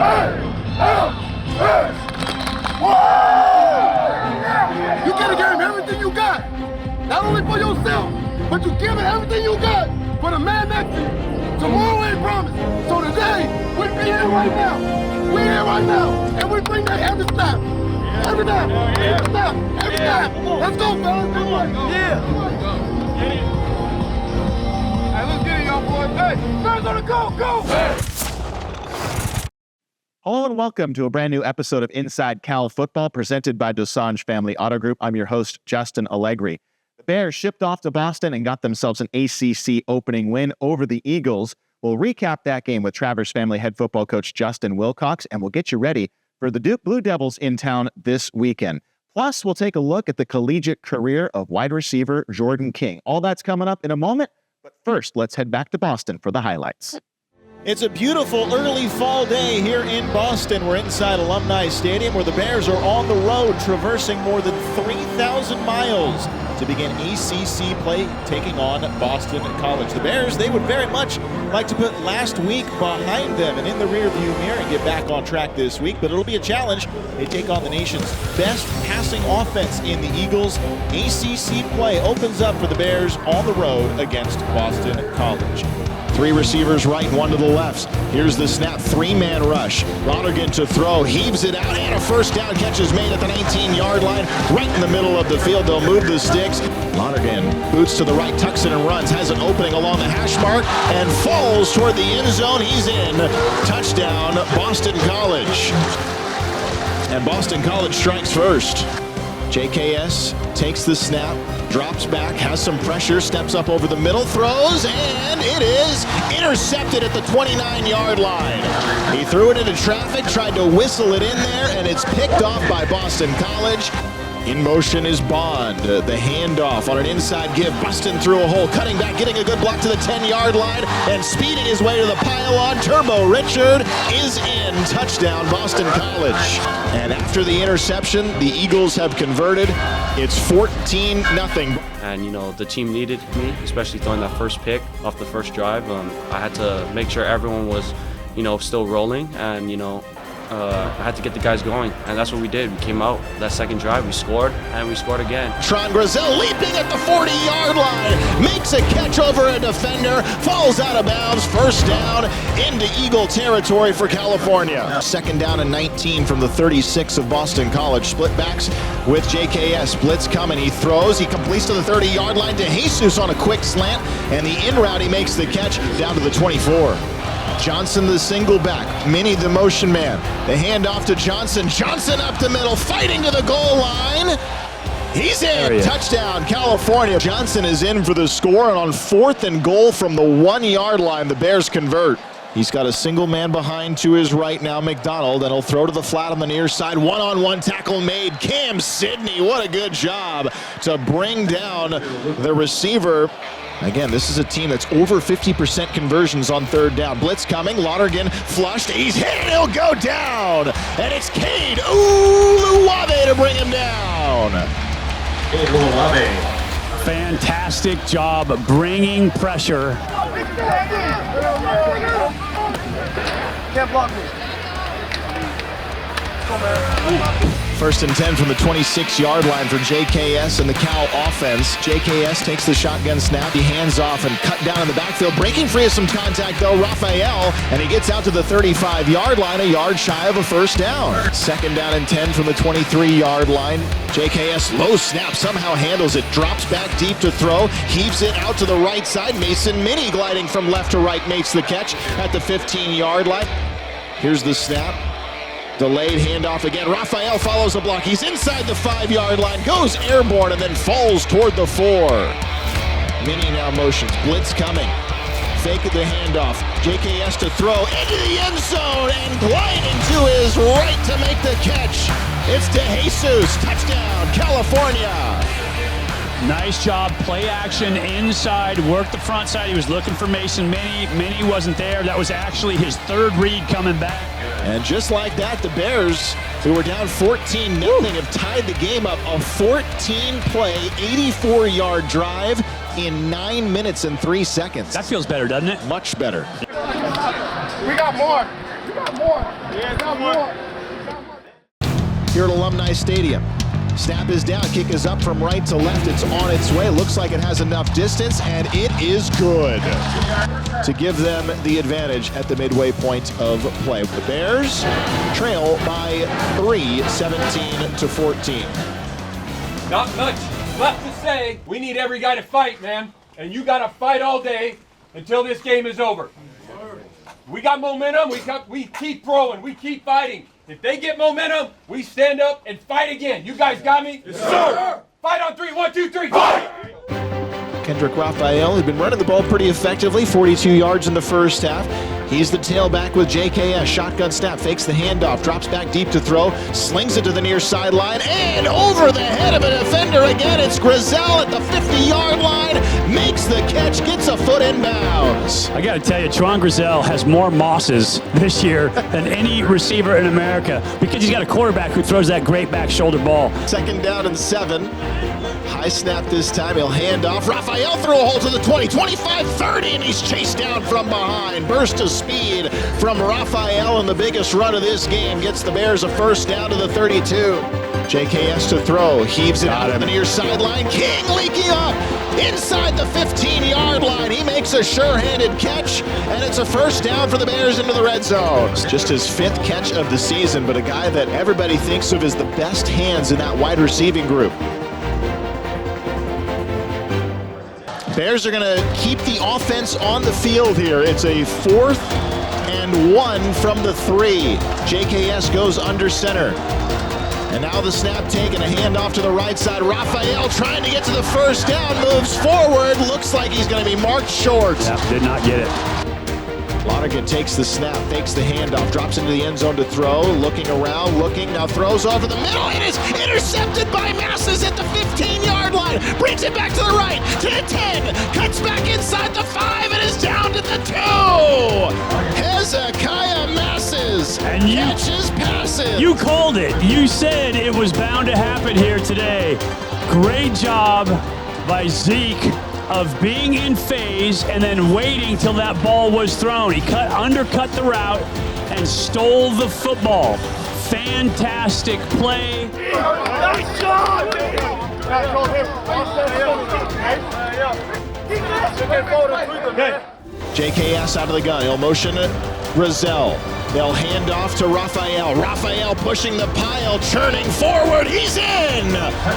You gotta give him everything you got. Not only for yourself, but you give it everything you got for the man next to you. Tomorrow ain't promised. So today, we be here right now. We here right now. And we bring that every snap. Every snap. Every snap. Every snap. Let's go, fellas. Come on. Yeah. Hey, let's get it, y'all boys. Hey, Bears on the go. Go. Hello and welcome to a brand new episode of Inside Cal Football presented by Dosanjh Family Auto Group. I'm your host, Justin Allegri. The Bears shipped off to Boston and got themselves an ACC opening win over the Eagles. We'll recap that game with Travers Family head football coach Justin Wilcox, and we'll get you ready for the Blue Devils in town this weekend. Plus, we'll take a look at the collegiate career of wide receiver Jordan King. All that's coming up in a moment, but first, let's head back to Boston for the highlights. It's a beautiful early fall day here in Boston. We're inside Alumni Stadium where the Bears are on the road, traversing more than 3,000 miles to begin ACC play, taking on Boston College. The Bears, they would very much like to put last week behind them and in the rearview mirror and get back on track this week, but it'll be a challenge. They take on the nation's best passing offense in the Eagles. ACC play opens up for the Bears on the road against Boston College. Three receivers right, one to the left. Here's the snap, three-man rush. Lonergan to throw, heaves it out, and a first down catch is made at the 19-yard line. Right in the middle of the field, they'll move the sticks. Lonergan boots to the right, tucks it and runs, has an opening along the hash mark, and falls toward the end zone. He's in. Touchdown, Boston College. And Boston College strikes first. JKS takes the snap, drops back, has some pressure, steps up over the middle, throws, and it is intercepted at the 29-yard line. He threw it into traffic, tried to whistle it in there, and it's picked off by Boston College. In motion is Bond. The handoff on an inside give, busting through a hole, cutting back, getting a good block to the 10-yard line, and speeding his way to the pylon. Turbo Richard is in. Touchdown, Boston College. And after the interception, the Eagles have converted. It's 14-0. And, you know, the team needed me, especially throwing that first pick off the first drive. I had to make sure everyone was, you know, still rolling, and, you know, I had to get the guys going, and that's what we did. We came out that second drive, we scored, and we scored again. Tron Grizel leaping at the 40-yard line, makes a catch over a defender, falls out of bounds, first down into Eagle territory for California. Second down and 19 from the 36 of Boston College. Split backs with JKS. Blitz coming, he throws, he completes to the 30-yard line to Jesus on a quick slant, and the in route, he makes the catch down to the 24. Johnson the single back, Minnie the motion man. The handoff to Johnson. Johnson up the middle, fighting to the goal line. He's in. Touchdown, California. Johnson is in for the score, and on 4th and goal from the 1-yard line, the Bears convert. He's got a single man behind to his right now, McDonald, and he'll throw to the flat on the near side. One-on-one tackle made. Cam Sidney, what a good job to bring down the receiver. Again, this is a team that's over 50% conversions on third down. Blitz coming, Lonergan flushed, he's hit, and he'll go down. And it's Cade Uluwabe to bring him down. Cade Uluwabe. Fantastic job bringing pressure. Can't block me. First and 10 from the 26-yard line for JKS and the Cal offense. JKS takes the shotgun snap. He hands off and cut down in the backfield. Breaking free of some contact, though, Raphael, and he gets out to the 35-yard line, a yard shy of a first down. Second down and 10 from the 23-yard line. JKS low snap, somehow handles it, drops back deep to throw, heaves it out to the right side. Mason Minnie gliding from left to right makes the catch at the 15-yard line. Here's the snap. Delayed handoff again. Raphael follows a block. He's inside the 5-yard line, goes airborne, and then falls toward the 4. Minnie now motions. Blitz coming. Fake the handoff. JKS to throw into the end zone and gliding to his right to make the catch. It's to Jesus. Touchdown, California. Nice job, play action inside, worked the front side. He was looking for Mason Minnie. Minnie wasn't there. That was actually his third read coming back. And just like that, the Bears, who were down 14-0, have tied the game up. A 14-play, 84-yard drive in 9 minutes and 3 seconds. That feels better, doesn't it? Much better. We got more. You got more. Yeah, got more. Here at Alumni Stadium. Snap is down, kick is up from right to left. It's on its way. Looks like it has enough distance, and it is good to give them the advantage at the midway point of play. The Bears trail by 3, 17-14. Not much left to say. We need every guy to fight, man. And you got to fight all day until this game is over. We got momentum. We keep throwing. We keep fighting. If they get momentum, we stand up and fight again. You guys got me? Yes, sir. Fight on 3. 1, 2, 3, fight! Kendrick Raphael had been running the ball pretty effectively, 42 yards in the first half. He's the tailback with JKS. Shotgun snap, fakes the handoff, drops back deep to throw, slings it to the near sideline, and over the head of a defender again. It's Grizel at the 50-yard line, makes the catch, gets a foot in bounds. I got to tell you, Tron Grizel has more Mosses this year than any receiver in America because he's got a quarterback who throws that great back shoulder ball. 2nd down and 7. High snap this time, he'll hand off. Raphael through a hole to the 20, 25, 30, and he's chased down from behind. Burst of speed from Raphael, and the biggest run of this game gets the Bears a first down to the 32. JKS to throw, heaves it out of the near sideline. King leaking up inside the 15-yard line. He makes a sure-handed catch, and it's a first down for the Bears into the red zone. Just his 5th catch of the season, but a guy that everybody thinks of as the best hands in that wide receiving group. Bears are going to keep the offense on the field here. It's a 4th and 1 from the 3. JKS goes under center. And now the snap taken, a handoff to the right side. Raphael trying to get to the first down, moves forward. Looks like he's going to be marked short. Yeah, did not get it. Lonergan takes the snap, fakes the handoff, drops into the end zone to throw, looking around, now throws over the middle. It is intercepted by Masses at the 15-yard line. Brings it back to the right, to the 10, cuts back inside the 5, and is down to the 2. Hezekiah Masses catches passes. You called it. You said it was bound to happen here today. Great job by Zeke of being in phase and then waiting till that ball was thrown. He undercut the route and stole the football. Fantastic play. Nice job! JKS out of the gun. He'll motion it. Grizel. They'll hand off to Raphael. Raphael pushing the pile, churning forward. He's in!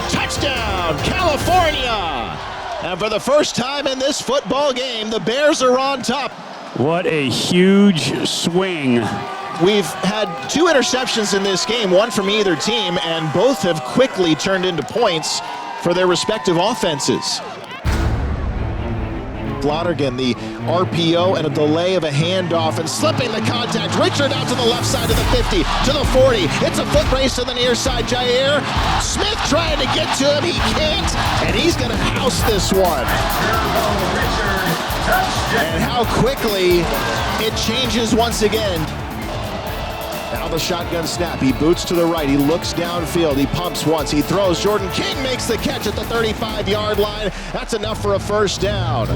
Touchdown, California! And for the first time in this football game, the Bears are on top. What a huge swing. We've had 2 interceptions in this game, one from either team, and both have quickly turned into points for their respective offenses. Lonergan, the RPO and a delay of a handoff and slipping the contact. Richard out to the left side of the 50, to the 40. It's a foot race to the near side. Jair Smith trying to get to him. He can't, and he's going to house this one. And how quickly it changes once again. Now the shotgun snap. He boots to the right. He looks downfield. He pumps once. He throws. Jordan King makes the catch at the 35-yard line. That's enough for a first down.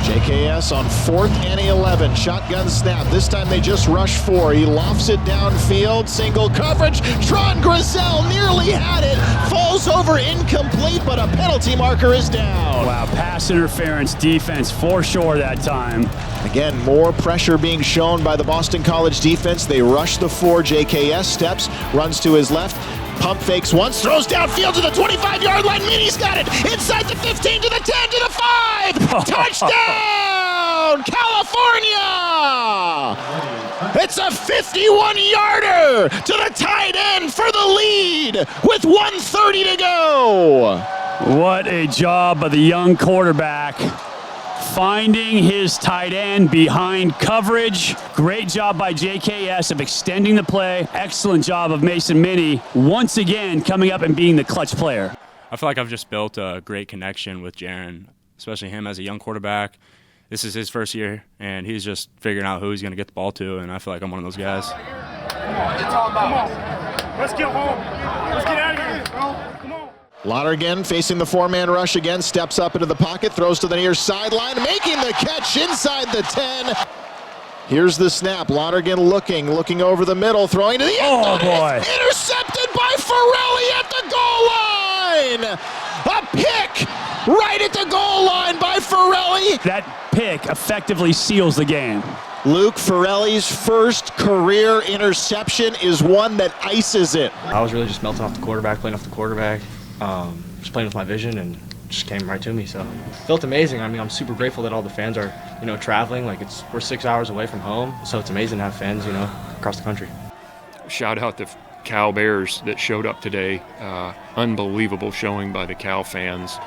JKS on 4th and 11. Shotgun snap. This time they just rush 4. He lofts it downfield. Single coverage. Tron Grizel nearly had it. Falls over incomplete, but a penalty marker is down. Wow, pass interference defense for sure that time. Again, more pressure being shown by the Boston College defense. They rush the 4. JKS steps, runs to his left, pump fakes once, throws downfield to the 25-yard line. Mini's got it inside the 15 to the 10 to the 5. Touchdown, California! It's a 51-yarder to the tight end for the lead with 1:30 to go. What a job by the young quarterback. Finding his tight end behind coverage. Great job by JKS of extending the play. Excellent job of Mason Minnie once again coming up and being the clutch player. I feel like I've just built a great connection with Jaron, especially him as a young quarterback. This is his first year, and he's just figuring out who he's going to get the ball to, and I feel like I'm one of those guys. Come on. Let's get home. Let's get out of here. Come on. Lonergan facing the 4-man rush again, steps up into the pocket, throws to the near sideline, making the catch inside the 10. Here's the snap. Lonergan looking over the middle, throwing to the end zone. boy. Intercepted by Farrelly at the goal line. A pick right at the goal line by Farrelly. That pick effectively seals the game. Luke Farrelly's first career interception is one that ices it. I was really just melting off the quarterback, playing off the quarterback, just playing with my vision, and just came right to me. So it felt amazing. I mean, I'm super grateful that all the fans are, traveling. Like we're 6 hours away from home, so it's amazing to have fans, across the country. Shout out to Cal Bears that showed up today. Unbelievable showing by the Cal fans.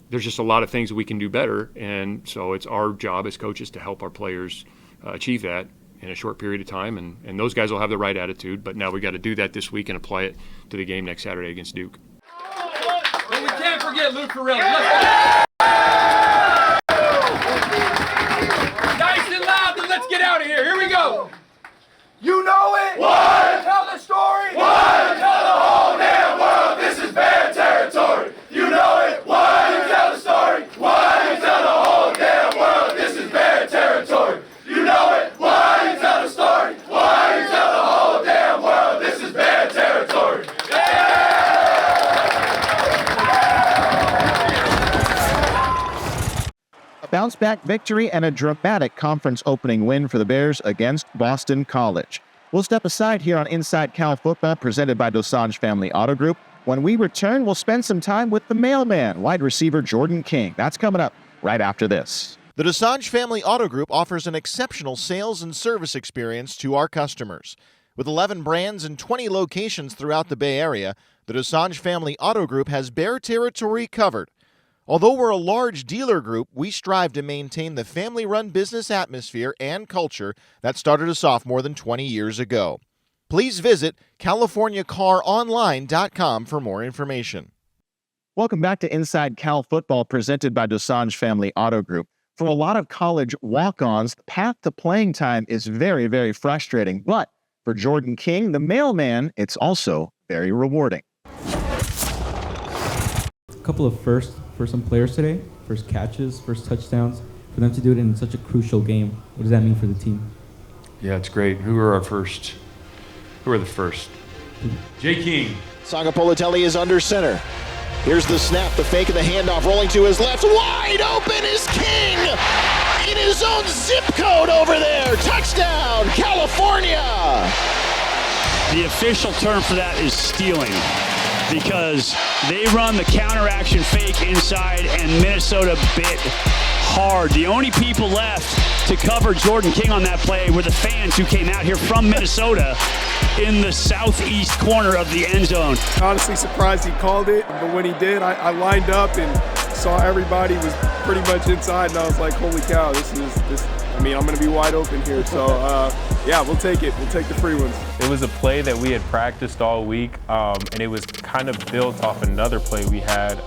There's just a lot of things we can do better, and so it's our job as coaches to help our players achieve that in a short period of time, and those guys will have the right attitude, but now we got to do that this week and apply it to the game next Saturday against Duke. But we can't forget Luke Farrelly. Nice and loud, then let's get out of here. Here we go. You know it. What? Tell the story. What? Tell the whole damn world this is Bear territory. You know it. What? You tell the story. What? You tell the whole damn world this is Bear territory. You know it. What? You tell the story. What? You tell the whole damn world this is Bear territory. A bounce-back victory and a dramatic conference opening win for the Bears against Boston College. We'll step aside here on Inside Cal Football, presented by Dosanjh Family Auto Group. When we return, we'll spend some time with the mailman, wide receiver Jordan King. That's coming up right after this. The Dosanjh Family Auto Group offers an exceptional sales and service experience to our customers. With 11 brands and 20 locations throughout the Bay Area, the Dosanjh Family Auto Group has Bear territory covered. Although we're a large dealer group, we strive to maintain the family-run business atmosphere and culture that started us off more than 20 years ago. Please visit CaliforniaCarOnline.com for more information. Welcome back to Inside Cal Football, presented by Dosanjh Family Auto Group. For a lot of college walk-ons, the path to playing time is very, very frustrating. But for Jordan King, the mailman, it's also very rewarding. A couple of firsts for some players today, first catches, first touchdowns. For them to do it in such a crucial game, what does that mean for the team? Yeah, it's great. Who are the first? Jay King. Sangapolatelli is under center. Here's the snap, the fake, and the handoff rolling to his left. Wide open is King in his own zip code over there. Touchdown, California! The official term for that is stealing, because they run the counter-action fake inside, and Minnesota bit hard. The only people left to cover Jordan King on that play were the fans who came out here from Minnesota in the southeast corner of the end zone. Honestly surprised he called it, but when he did, I lined up and saw everybody was pretty much inside, and I was like, holy cow, I'm going to be wide open here. So, yeah, we'll take it. We'll take the free ones. It was a play that we had practiced all week, and it was kind of built off another play we had.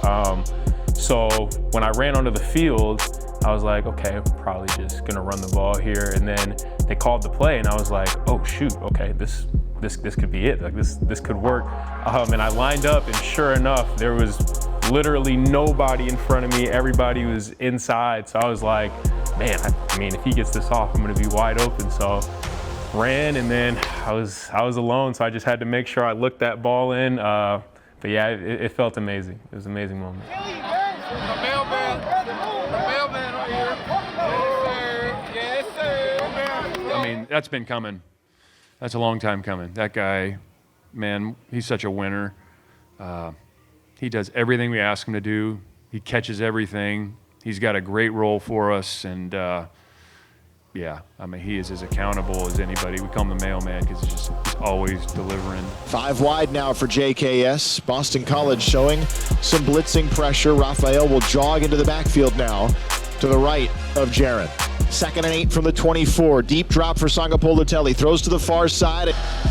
So when I ran onto the field, I was like, okay, I'm probably just gonna run the ball here. And then they called the play, and I was like, oh shoot, okay, this could be it. Like this could work. And I lined up, and sure enough, there was literally nobody in front of me. Everybody was inside. So I was like, man, I mean, if he gets this off, I'm gonna be wide open. So ran, and then I was alone. So I just had to make sure I looked that ball in. But yeah, it felt amazing. It was an amazing moment. I mean, that's been coming. That's a long time coming. That guy, man, he's such a winner. He does everything we ask him to do. He catches everything. He's got a great role for us, and yeah, I mean, he is as accountable as anybody. We call him the mailman because he's always delivering. 5 wide now for JKS. Boston College showing some blitzing pressure. Raphael will jog into the backfield now to the right of Jaron. 2nd and 8 from the 24. Deep drop for Sangapolatelli. Throws to the far side.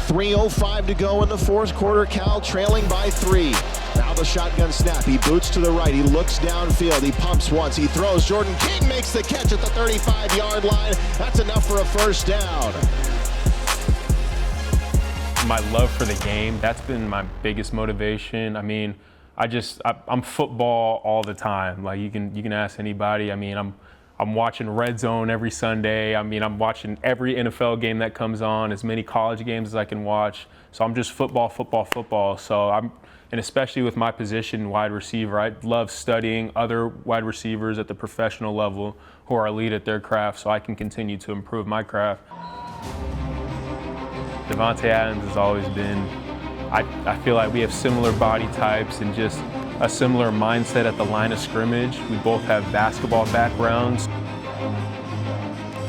3:05 to go in the fourth quarter. Cal trailing by 3. Now the shotgun snap. He boots to the right. He looks downfield. He pumps once. He throws. Jordan King makes the catch at the 35-yard line. That's enough for a first down. My love for the game, that's been my biggest motivation. I mean, I'm football all the time. Like you can ask anybody. I mean, I'm watching Red Zone every Sunday. I mean, I'm watching every NFL game that comes on, as many college games as I can watch. So I'm just football. So and especially with my position, wide receiver, I love studying other wide receivers at the professional level who are elite at their craft, so I can continue to improve my craft. Devontae Adams has always been, I feel like we have similar body types and just a similar mindset at the line of scrimmage. We both have basketball backgrounds.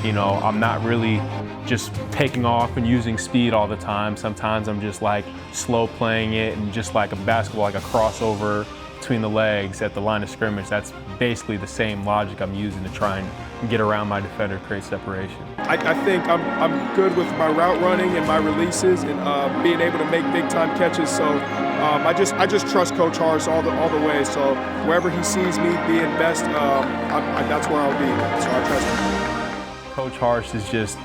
You know, I'm not really just taking off and using speed all the time. Sometimes I'm just like slow playing it and just like a basketball, like a crossover between the legs at the line of scrimmage. That's basically the same logic I'm using to try and get around my defender, create separation. I think I'm good with my route running and my releases and being able to make big time catches. So I just trust Coach Harsh all the way. So wherever he sees me being best, that's where I'll be. So I trust him. Coach Harsh is just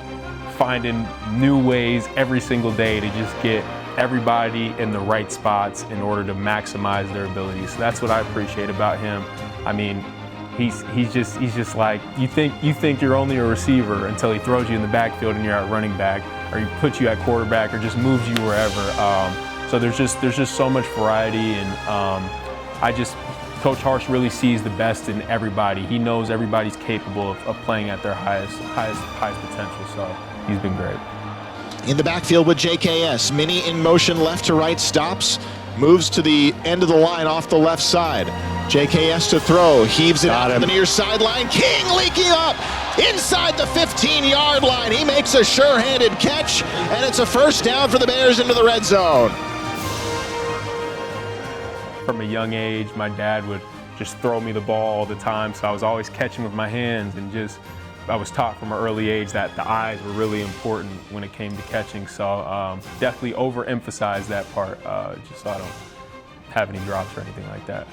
finding new ways every single day to just get everybody in the right spots in order to maximize their abilities. So that's what I appreciate about him. I mean, he's just like, you think you're only a receiver until he throws you in the backfield and you're at running back, or he puts you at quarterback, or just moves you wherever. So there's just so much variety, and Coach Harsh really sees the best in everybody. He knows everybody's capable of playing at their highest potential. So he's been great. In the backfield with JKS, Mini in motion left to right, stops, moves to the end of the line off the left side. JKS to throw, heaves it out to the near sideline. King leaking up inside the 15-yard line. He makes a sure-handed catch, and it's a first down for the Bears into the red zone. From a young age, my dad would just throw me the ball all the time, so I was always catching with my hands, and I was taught from an early age that the eyes were really important when it came to catching. So definitely overemphasize that part, just so I don't have any drops or anything like that.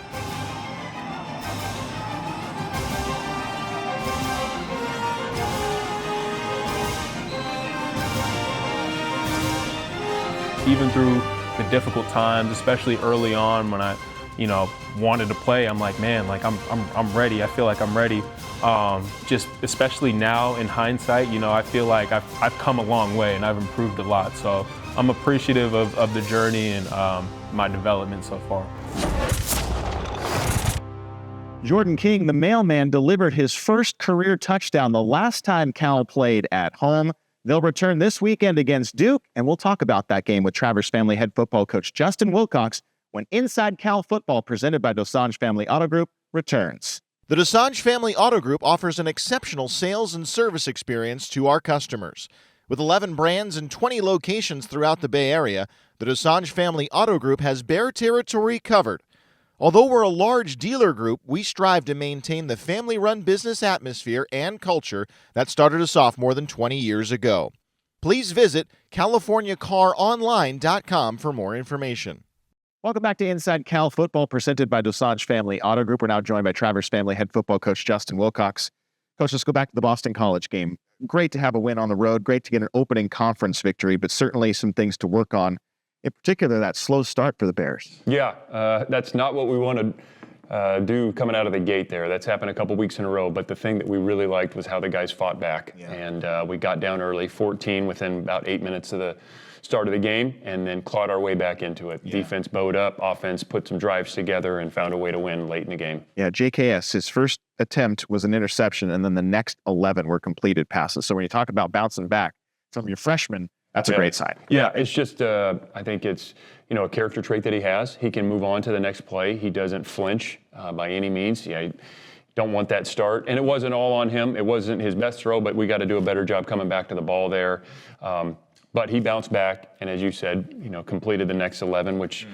Even through the difficult times, especially early on when I, wanted to play, I'm like, man, like I'm ready. I feel like I'm ready. Just especially now in hindsight, I feel like I've come a long way and I've improved a lot. So I'm appreciative of the journey and my development so far. Jordan King, the mailman, delivered his first career touchdown the last time Cal played at home. They'll return this weekend against Duke, and we'll talk about that game with Travers Family head football coach Justin Wilcox when Inside Cal Football, presented by Dosanjh Family Auto Group, returns. The Dosanjh Family Auto Group offers an exceptional sales and service experience to our customers. With 11 brands and 20 locations throughout the Bay Area, the Dosanjh Family Auto Group has Bear territory covered. Although we're a large dealer group, we strive to maintain the family-run business atmosphere and culture that started us off more than 20 years ago. Please visit CaliforniaCarOnline.com for more information. Welcome back to Inside Cal Football, presented by Dosanjh Family Auto Group. We're now joined by Travers Family head football coach Justin Wilcox. Coach, let's go back to the Boston College game. Great to have a win on the road. Great to get an opening conference victory, but certainly some things to work on. In particular, that slow start for the Bears. Yeah, that's not what we want to do coming out of the gate there. That's happened a couple weeks in a row, but the thing that we really liked was how the guys fought back. Yeah. And we got down early, 14 within about 8 minutes of the start of the game, and then clawed our way back into it. Yeah. Defense bowed up, offense put some drives together, and found a way to win late in the game. Yeah, JKS, his first attempt was an interception, and then the next 11 were completed passes. So when you talk about bouncing back from your freshman, that's a great sign. Yeah, it's just, I think it's, a character trait that he has. He can move on to the next play. He doesn't flinch by any means. Yeah, don't want that start. And it wasn't all on him. It wasn't his best throw, but we got to do a better job coming back to the ball there. But he bounced back, and as you said, completed the next 11, which,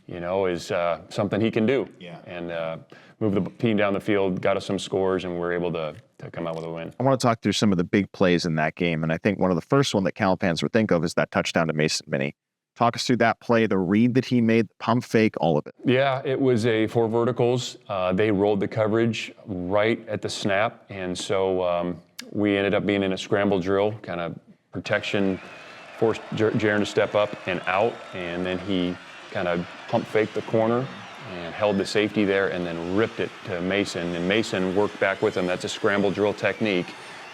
is something he can do. Yeah. And move the team down the field, got us some scores, and we're able to come out with a win. I want to talk through some of the big plays in that game, and I think one of the first one that Cal fans would think of is that touchdown to Mason Mini. Talk us through that play, the read that he made, the pump fake, all of it. Yeah, it was four verticals. They rolled the coverage right at the snap, and so we ended up being in a scramble drill, kind of protection, forced Jaron to step up and out, and then he kind of pump faked the corner, and held the safety there and then ripped it to Mason. And Mason worked back with him. That's a scramble drill technique.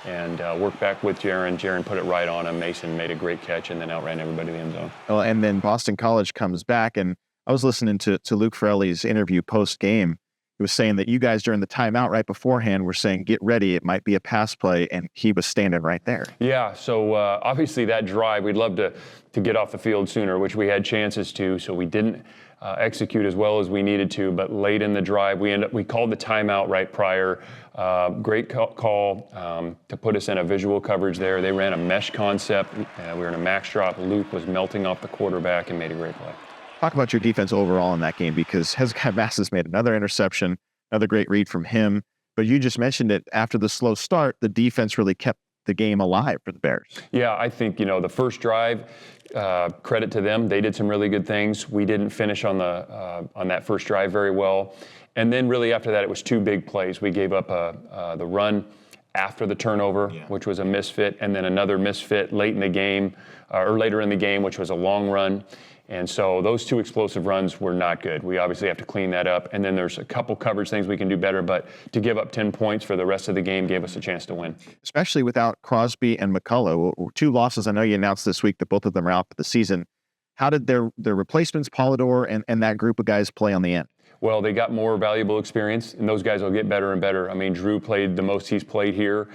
And worked back with Jaron. Jaron put it right on him. Mason made a great catch and then outran everybody to the end zone. Well, and then Boston College comes back, and I was listening to Luke Farrelly's interview post-game. He was saying that you guys during the timeout right beforehand were saying, get ready, it might be a pass play, and he was standing right there. Yeah, so obviously that drive, we'd love to get off the field sooner, which we had chances to, so we didn't execute as well as we needed to, but late in the drive, we called the timeout right prior. Great call to put us in a visual coverage there. They ran a mesh concept. We were in a max drop. Luke was melting off the quarterback and made a great play. Talk about your defense overall in that game, because Hezekiah Massis made another interception, another great read from him. But you just mentioned it, after the slow start, the defense really kept the game alive for the Bears. Yeah, I think, the first drive, credit to them. They did some really good things. We didn't finish on that first drive very well. And then really after that, it was two big plays. We gave up the run after the turnover, which was a misfit, and then another misfit late in the game, or later in the game, which was a long run. And so those two explosive runs were not good. We obviously have to clean that up. And then there's a couple coverage things we can do better, but to give up 10 points for the rest of the game gave us a chance to win. Especially without Crosby and McCullough. Two losses I know you announced this week that both of them are out for the season. How did their replacements, Polidor and that group of guys, play on the end? Well, they got more valuable experience, and those guys will get better and better. I mean, Drew played the most he's played here.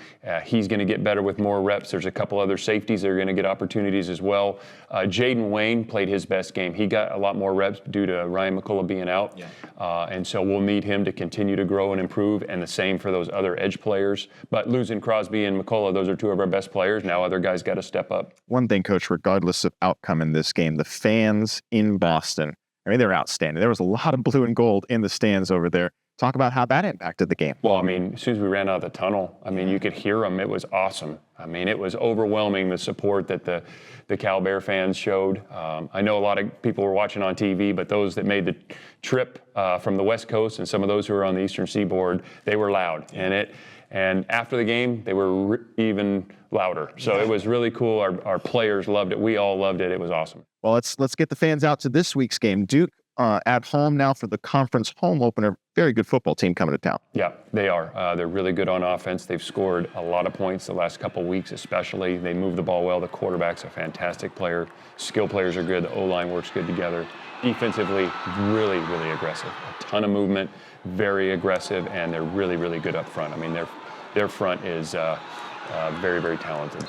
He's going to get better with more reps. There's a couple other safeties that are going to get opportunities as well. Jaden Wayne played his best game. He got a lot more reps due to Ryan McCullough being out. And so we'll need him to continue to grow and improve, and the same for those other edge players. But losing Crosby and McCullough, those are two of our best players. Now other guys got to step up. One thing, Coach, regardless of outcome in this game, the fans in Boston, I mean, they're outstanding. There was a lot of blue and gold in the stands over there. Talk about how that impacted the game. Well, I mean, as soon as we ran out of the tunnel, I mean, you could hear them. It was awesome. I mean, it was overwhelming, the support that the Cal Bear fans showed. I know a lot of people were watching on TV, but those that made the trip from the West Coast and some of those who were on the Eastern Seaboard, they were loud. And after the game, they were even louder. So it was really cool. Our players loved it. We all loved it. It was awesome. Well, let's get the fans out to this week's game. Duke at home now for the conference home opener. Very good football team coming to town. Yeah, they are. They're really good on offense. They've scored a lot of points the last couple weeks especially. They move the ball well. The quarterback's a fantastic player. Skill players are good. The O-line works good together. Defensively, really, really aggressive. A ton of movement, very aggressive, and they're really, really good up front. I mean, their front is very, very talented.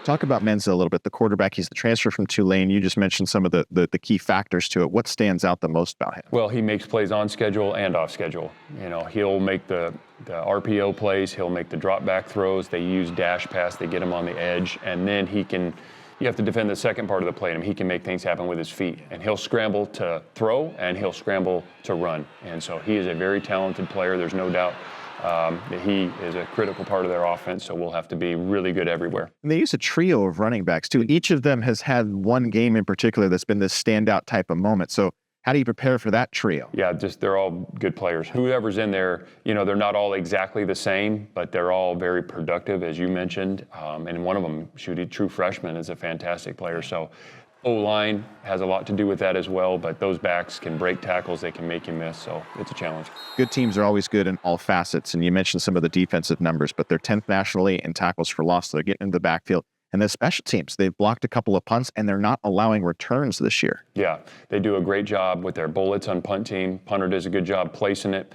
Talk about Menza a little bit. The quarterback, he's the transfer from Tulane. You just mentioned some of the key factors to it. What stands out the most about him? Well, he makes plays on schedule and off schedule. He'll make the RPO plays. He'll make the drop back throws. They use dash pass. They get him on the edge. And then you have to defend the second part of the play. He can make things happen with his feet. And he'll scramble to throw and he'll scramble to run. And so he is a very talented player. There's no doubt. That he is a critical part of their offense, so we'll have to be really good everywhere. And they use a trio of running backs, too. Each of them has had one game in particular that's been this standout type of moment. So how do you prepare for that trio? Yeah, they're all good players. Whoever's in there, they're not all exactly the same, but they're all very productive, as you mentioned. And one of them, true freshman, is a fantastic player. So O-line has a lot to do with that as well, but those backs can break tackles, they can make you miss, so it's a challenge. Good teams are always good in all facets, and you mentioned some of the defensive numbers, but they're 10th nationally in tackles for loss. They're getting into the backfield. And the special teams, they've blocked a couple of punts, and they're not allowing returns this year. Yeah, they do a great job with their bullets on punt team. Punter does a good job placing it.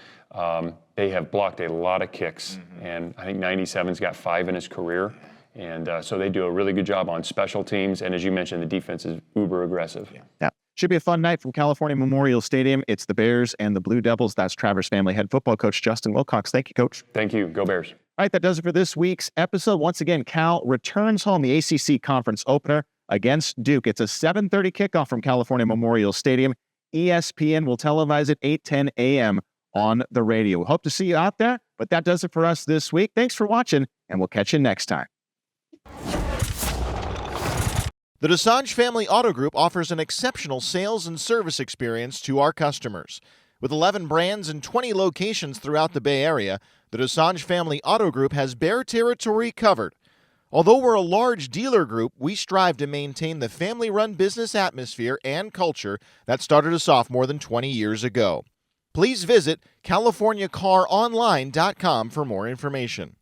They have blocked a lot of kicks, and I think 97's got 5 in his career. And so they do a really good job on special teams. And as you mentioned, the defense is uber aggressive. Yeah. Should be a fun night from California Memorial Stadium. It's the Bears and the Blue Devils. That's Traverse Family head football coach Justin Wilcox. Thank you, Coach. Thank you. Go Bears. All right, that does it for this week's episode. Once again, Cal returns home the ACC conference opener against Duke. It's a 7:30 kickoff from California Memorial Stadium. ESPN will televise it 8:10 a.m. on the radio. We hope to see you out there, but that does it for us this week. Thanks for watching, and we'll catch you next time. The Dosanjh Family Auto Group offers an exceptional sales and service experience to our customers. With 11 brands and 20 locations throughout the Bay Area, the Dosanjh Family Auto Group has Bear territory covered. Although we're a large dealer group, we strive to maintain the family-run business atmosphere and culture that started us off more than 20 years ago. please visit CaliforniaCarOnline.com for more information.